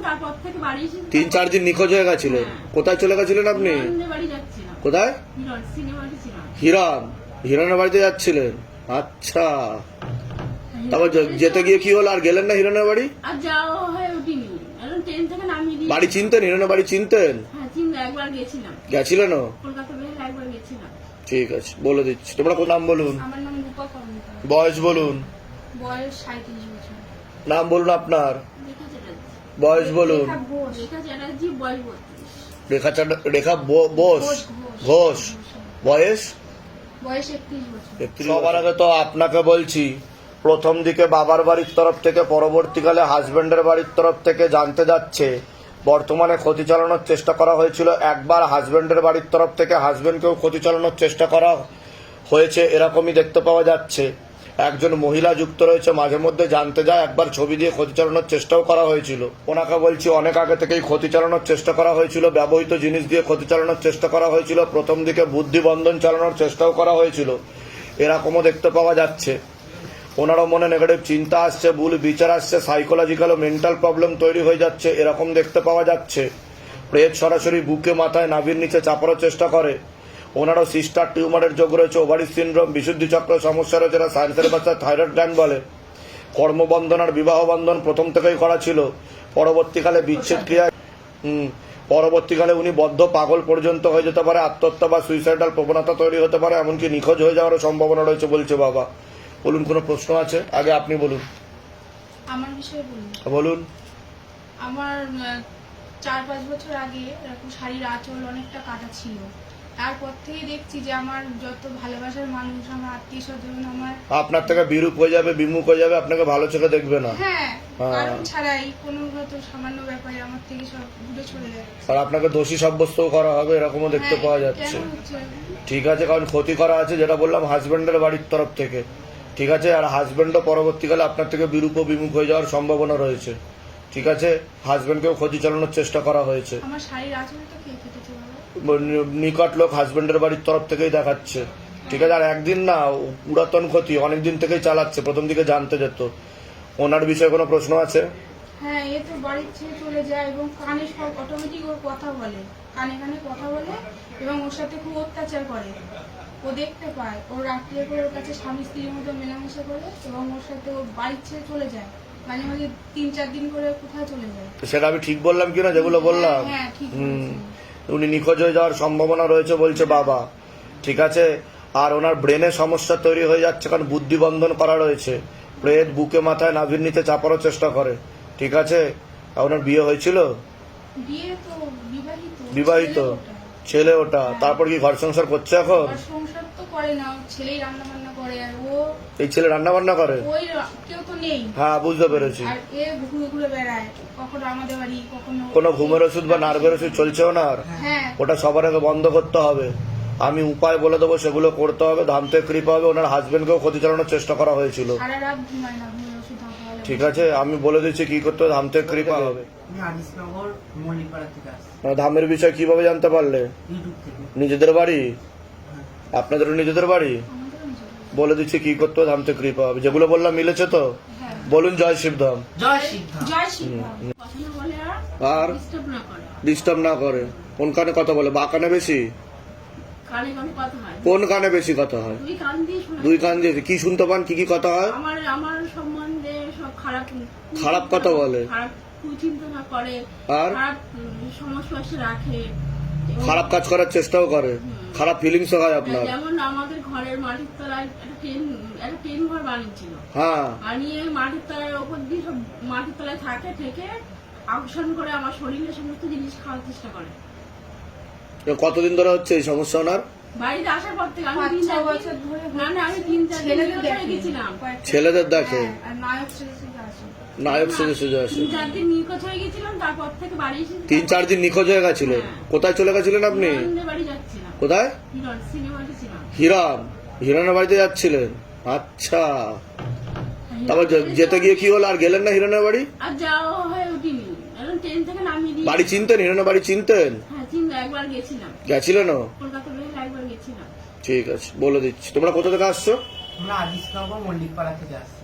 তারপর থেকে বাড়ি এসে 3-4 দিন নিখোঁজ হয়ে গেছিলেন। কোথায় চলে গেছিলেন আপনি? বাড়ি যাচ্ছিলাম। কোথায়? সিনেমাতে ছিলাম। হিরণের বাড়িতে যাচ্ছিলেন? আচ্ছা, তারপর যেতে গিয়ে কি হলো? আর গেলেন না হিরণের বাড়ি? আর যাওয়া হয়ে উঠিনি, এখন ট্রেন থেকে নামিয়ে দিয়ে। বাড়ি চিনতেন? হিরণের বাড়ি চিনতেন? হ্যাঁ, একবার গেছিলাম। গেছিলেন? কলকাতা বের একবার গেছিলাম। ঠিক আছে, বলে দিচ্ছি। তোমরা কোন নাম বলুন? আমার নাম রূপা কর্মকার। বয়স বলুন। বয়স 37 বছর। নাম বলুন আপনার। রেখা চ্যাটার্জি। বয়স বলুন। রেখা চ্যাটার্জি, বয়স 32। রেখা বোস ঘোষ। বয়স? বয়স 31 বছর। সবার আগে তো আপনাকে বলছি, প্রথম দিকে বাবার বাড়ির তরফ থেকে, পরবর্তীকালে হাজবেন্ডের বাড়ির তরফ থেকে জানতে যাচ্ছে বর্তমানে ক্ষতি চালানোর চেষ্টা করা হয়েছিল। একবার হাজবেন্ডের বাড়ির তরফ থেকে হাজবেন্ডকেও ক্ষতি চালানোর চেষ্টা করা হয়েছে, এরকমই দেখতে পাওয়া যাচ্ছে। একজন মহিলা যুক্ত রয়েছে, মাঝে মধ্যে জানতে যায় একবার ছবি দিয়ে ক্ষতি চালানোর চেষ্টাও করা হয়েছিল। ওনাকে বলছি অনেক আগে থেকেই ক্ষতি চালানোর চেষ্টা করা হয়েছিল, ব্যবহৃত জিনিস দিয়ে ক্ষতি চালানোর চেষ্টা করা হয়েছিল, প্রথম দিকে বুদ্ধিবন্ধন চালানোর চেষ্টাও করা হয়েছিল, এরকমও দেখতে পাওয়া যাচ্ছে। ওনারও মনে নেগেটিভ চিন্তা আসছে, ভুল বিচার আসছে, সাইকোলজিক্যাল ও মেন্টাল প্রবলেম তৈরি হয়ে যাচ্ছে, এরকম দেখতে পাওয়া যাচ্ছে। প্রেত সরাসরি বুকে মাথায় নাভির নিচে চাপানোর চেষ্টা করে। ওনারও সিস্টার টিউমারের যোগ রয়েছে, ওভারি সিনড্রোম, বিশুদ্ধি চক্র সমস্যা রয়েছে, যেটা সায়েন্সের ভাষা থাইরয়েড গ্ল্যান্ড বলে। কর্মবন্ধন আর বিবাহ বন্ধন প্রথম থেকেই করা ছিল, পরবর্তীকালে বিচ্ছেদ ক্রিয়ায় পরবর্তীকালে উনি বদ্ধ পাগল পর্যন্ত হয়ে যেতে পারে, আত্মহত্যা বা সুইসাইডাল প্রবণতা তৈরি হতে পারে, এমনকি নিখোঁজ হয়ে যাওয়ারও সম্ভাবনা রয়েছে বলছে বাবা। বলুন, কোনো প্রশ্ন আছে? আগে আপনি বলুন। আমার বিষয়ে বলুন। আমার 4-5 বছর আগে এরকম শাড়ির আঁচল অনেকটা কাটা ছিল। তারপর থেকে দেখছি যে আমার যত ভালোবাসার মানুষ, আমার আত্মীয় স্বজন আমার আপনার থেকে বিরূপ হয়ে যাবে, বিমুখ হয়ে যাবে, আপনাকে ভালো চোখে দেখবে না। হ্যাঁ, কারণ ছাড়াই কোনো হয়তো সামান্য ব্যাপারে আমার থেকে সব দূরে চলে যাচ্ছে। আর আপনাকে দোষী সাব্যস্ত করা হবে, এরকমও দেখতে পাওয়া যাচ্ছে। ঠিক আছে, কারণ ক্ষতি করা আছে, যেটা বললাম হাজবেন্ডের বাড়ির তরফ থেকে। ঠিক আছে, আর হাজবেন্ডও পরবর্তীকালে আপনার থেকে বিরূপ ও বিমুখ হয়ে যাওয়ার সম্ভাবনা রয়েছে। ঠিক আছে, হাজবেন্ডকেও ক্ষতি চালানোর চেষ্টা করা হয়েছে। আমার শাড়ির আঁচলটা কে কেটেছে? নিকট লোক হাজবেন্ডের বাড়ির তরফ থেকেই দেখাচ্ছে। ঠিক আছে, আর একদিন না, পুরাতন ক্ষতি অনেকদিন থেকেই চালাচ্ছে, প্রথম দিকে জানতে যেত। ওনার বিষয়ে কোনো প্রশ্ন আছে? হ্যাঁ, এ তো বাড়ির ছেড়ে চলে যায় এবং কানে সব অটোমেটিক ওর কথা বলে, কানে কানে কথা বলে এবং ওর সাথে খুব অত্যাচার করে। ও দেখতে পায়, ও রাত্রে করে ওর কাছে স্বামী স্ত্রীর মতো মেলামেশা করে এবং ওর সাথে ও বাড়ির ছেড়ে চলে যায়। মাঝে মাঝে 3-4 দিন করে কোথায় চলে যায়। সেটা আমি ঠিক বললাম কিনা যেগুলো বললাম? হ্যাঁ, ঠিক বলেছেন। উনি নিখোঁজ হয়ে যাওয়ার সম্ভাবনা রয়েছে বলছে বাবা। ঠিক আছে, আর ওনার ব্রেনে সমস্যা তৈরি হয়ে যাচ্ছে, কারণ বুদ্ধিবন্ধন করা রয়েছে। প্রেত বুকে মাথায় নাভির নিচে চাপানোর চেষ্টা করে। ঠিক আছে, আর ওনার বিয়ে হয়েছিল? বিয়ে তো বিবাহিত ছেলে ওটা। তারপর কি ঘর সংসার করছে এখন? ঘর সংসার তো করে না, ছেলেই রান্না বান্না করে। আর ও এই ছেলে রান্না বান্না করে? ওই কেউ তো নেই। হ্যাঁ, বুঝতে পেরেছি। আর এ ঘুরে ঘুরে বেড়ায়, কখনো আমাদের বাড়ি, কখনো কোনো ঘুমের ওষুধ বা নার্ভের ওষুধ চলছে ওনার? হ্যাঁ, ওটা সবার আগে বন্ধ করতে হবে। আমি উপায় বলে দেবো, সেগুলো করতে হবে। ধামতে কৃপা হবে। ওনার হাজবেন্ডকেও ক্ষতি চালানোর চেষ্টা করা হয়েছিল। সারা রাত ঘুমায় না, ঘুমের ওষুধ খাওয়ালে। ঠিক আছে, আমি বলে দিচ্ছি কি করতে হবে। ধামতে কৃপা হবে। ধামের বিষয় কিভাবে জানতে পারলে? নিজেদের বাড়ি? আপনাদেরও নিজেদের বাড়ি? আমাদেরও নিজের। বলে দিচ্ছি কি করতে হবে, ধামতে কৃপা হবে। যেগুলো বললাম মিলেছে তো? হ্যাঁ। বলুন জয় শিবধাম। জয় শিবধাম। কথা না বলে আর ডিস্টার্ব না করে। ডিস্টার্ব না করে। কোন কানে কথা বলে? বা কানে বেশি? কানে কানে কথা হয়। কোন কানে বেশি কথা হয়? দুই কান দিয়ে শুনে। দুই কান দিয়ে কি শুনতে পান? কি কি কথা হয়? আমার সম্বন্ধে সব খারাপ কথা বলে? খারাপ কুচিন্তা করে, আর খারাপ সংস্পর্শে রাখে, খারাপ কাজ করার চেষ্টাও করে। খারাপ ফিলিংস হয় আপনার? যেমন আমাদের ঘরের মাটির তলায় একটা টেন ঘর বানিয়েছিল। হ্যাঁ, বানিয়ে মাটির তলার ওপর দিয়ে সব মাটির তলায় থাকে, থেকে আকর্ষণ করে আমার শরীরে সমস্ত জিনিস খাওয়ার চেষ্টা করে। কতদিন ধরে হচ্ছে এই সমস্যা ওনার? বাড়িতে আসার পর থেকে আমি 3-4 বছর ধরে। না, আমি 3-4 দিন গেছিলাম। ছেলেদের দেখে? আর নায়ক সেজে আসে। নায়ক সেজে সেজে আসে? 3-4 দিন নিখোঁজ হয়ে গেছিলাম, তারপর থেকে বাড়ি এসে 3-4 দিন নিখোঁজ হয়ে গেছিলেন? কোথায় চলে গেছিলেন আপনি? বাড়ি যাচ্ছিলাম। কোথায়? সিনেমাতে ছিলাম। হিরণের বাড়িতে যাচ্ছিলেন? আচ্ছা, তারপর যেতে গিয়ে কি হলো? আর গেলেন না হিরণের বাড়ি? আর যাওয়া হয়ে উঠিনি, এখন ট্রেন থেকে নামিয়ে দিয়ে। বাড়ি চিনতেন? হিরণের বাড়ি চিনতেন? হ্যাঁ, একবার গেছিলাম। গেছিলেন? কলকাতা বের একবার গেছিলাম। ঠিক আছে, বলে দিচ্ছি। তোমরা কোথা থেকে আসছো? আমরা আদিশনগর মল্লিকপাড়া থেকে আসছি।